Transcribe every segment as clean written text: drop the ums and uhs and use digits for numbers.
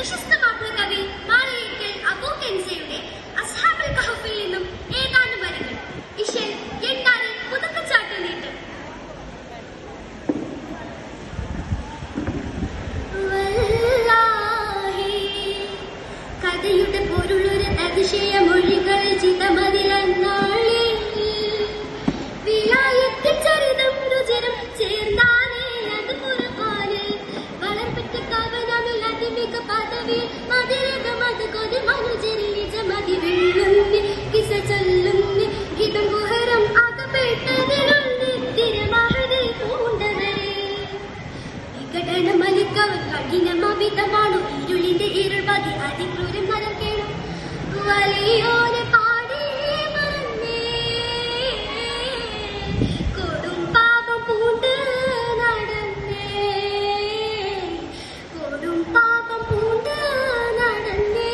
പ്രശസ്തമായിട്ടുള്ള കവി മാളയിക്കൽ അബൂ കെൻസയുടെ അസ്ഹാബുൽ കഹഫിൽ നിന്നും ഏതാനും വരികൾ. ഇശൽ എണ്ണാറിൽ പുതുക്കച്ചാട്ടിലേറ്റ്. കഥയുടെ പൊരുളൊരു അതിശയ മൊഴികൾ ചിതമതിലന്നാളിൽ വിലായത്തിൽ ചരിതം രുചിരം ചേർന്നാനേ അത് പുറപ്പാനിൽ വളർപ്പറ്റ കവനമിൽ അതിമിക പദവി മതിരകമത് കൊതി മനുജരിൽ നിജമതി വെള്ളുന്നി കിസ ചൊല്ലുന്നി ഗീതം ഗുഹരം അകപ്പെട്ടതിലുള്ളി തിരുമഹതിൽ പൂണ്ടവരെ വികടനമലിക്കവർ കഠിനമവിധമാണു ഇരുളിന്റെ ഇരുൾപതി അതിക്രൂരം മരം കേണു വലിയോനെ പാടി മറന്നേ കൊടും പാപം പൂണ്ട് നടന്നേ കൊടും പാപം പൂണ്ട് നടന്നേ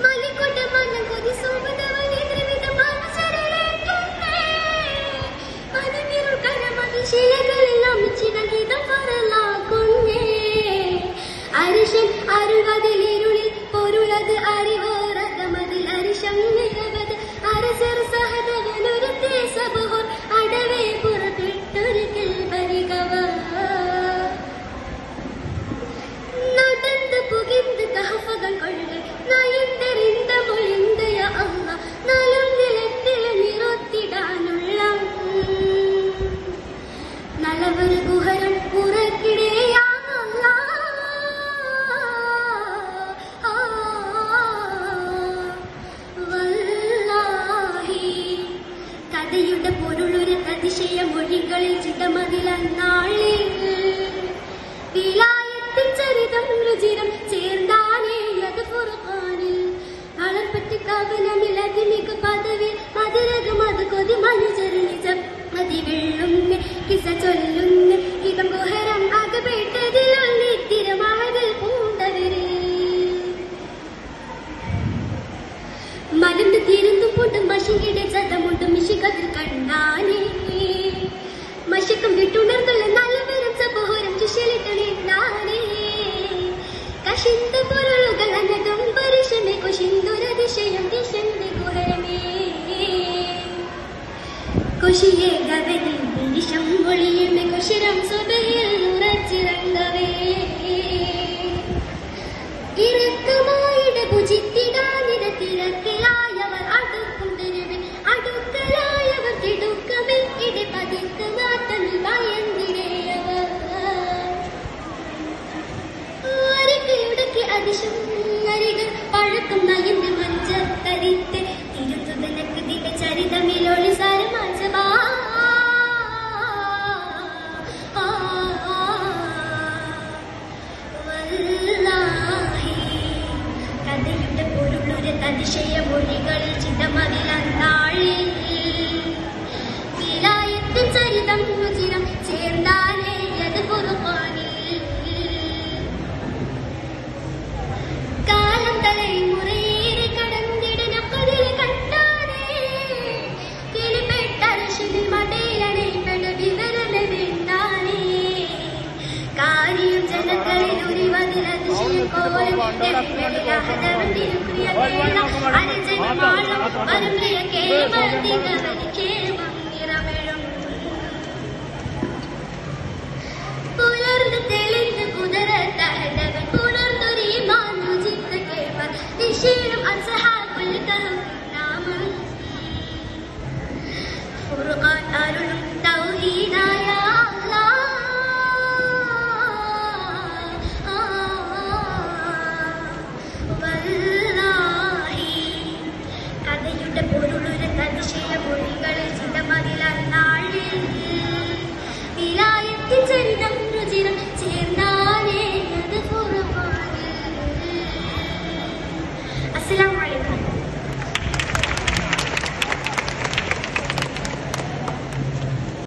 മലിക്കൊണ്ട മനം കൊതി സോമതവനെ ദ്രവിത മനസരലേറ്റുന്നേ മനമിരുൾ കരമതി ശിലകളിൽ അമിച്ചിട ഗീതം പറലാക്കുന്നേ അരിശൻ അരുൾവതിലിരുളിൽ പൊരുളത് അറിവോറകമതിൽ അരിശം നിരവത് അരസർ സഹതവനുരത്തെ സബഹോർ അടവേ പുറപ്പെട്ടൊരിക്കൽ വരികവ നടന്ന് പുകിന്ത് കഹഫകൾ കൊള്ളെ നയന്തറിന്ത മൊഴിന്തയ അമ്മ നലും നിലത്തിൽ നിറത്തിടാനുള്ള നലവർ ഗുഹരം പുറക്കിടയാ കഥയുടെ പൊരുളൊരു അതിശയ മൊഴികളിൽ ചിതമതിലന്നാളിൽ വിലായത്തിൽ ചരിതം രുചിരം ചേർന്നാനേ അത് ഫുർഖാനിൽ വളർപ്പറ്റ് കവനമിൽ അതിമിക പദവി മതിരകം അത് കൊതി മനുജരിൽ നിജം മതി വെള്ളുന്ന് കിസ ചൊല്ലുന്ന് ഗീതം ഗുഹരം അകപ്പെട്ടതിലുള്ളി തിരുമഹതിൽ പൂണ്ടവരെ മലന്ന് തിരുന്നു പൂണ്ടും മഷിയുടെ ചതമുണ്ടും മിശികതിൽ കണ്ണാനേ മശക്കം വിട്ടുണർന്നുള്ള നല്ലവരും സബഹോരം ചുശലിട്ടണേ കശിന്ത പൊരുളുകൾ അനകം പരിശമേ കുശിന്തുരതിശയം ദിശന്റെ ഗുഹരമേ കുശിയെ ഗവനിൽ നിശം മൊഴിയുമേ കുശിരം സ്വതയിൽ ഉറച്ചിറങ്ങവേ ഇറക്കമായിട ഭുജിത്തിടാനിട തിരക്കിലായവർ അടുക്കും തെരുവിൽ അടുക്കലായവർ തിടുക്കമിൽ ഇടെ പതിക്കനാത്തനിൽ ഭയന്നിടേയവർ അരക്കയുടക്കി അതിശം അരികൾ പഴക്കം നയന്റെ മഞ്ച തരിത്തെ തിരുത്തുതനക്ക് ദിന ചരിതമിലൊളി സരമാജമാ കഥയുടെ പൊരുളൊരു അതിശയ മൊഴികളിൽ ചിതമതിലന്നാളിൽ വിലായത്തിൽ ചരിതം രുചിരം ചേർന്നാനേ അത് ഫുർഖാനിൽ കാലം തലമുറയേറെ കടന്നിടന പതിൽ കണ്ടാനേ കിളിപ്പെട്ടരശിൽ മടയിലണയിപ്പട വിവരണ വേണ്ടാനേ കാര്യം ജനങ്ങളിൽ ഉരിവതിൽ അതിശയം കോലം അനുജനമാളം വരുന്ന കേവലത്തിനവന് കേവ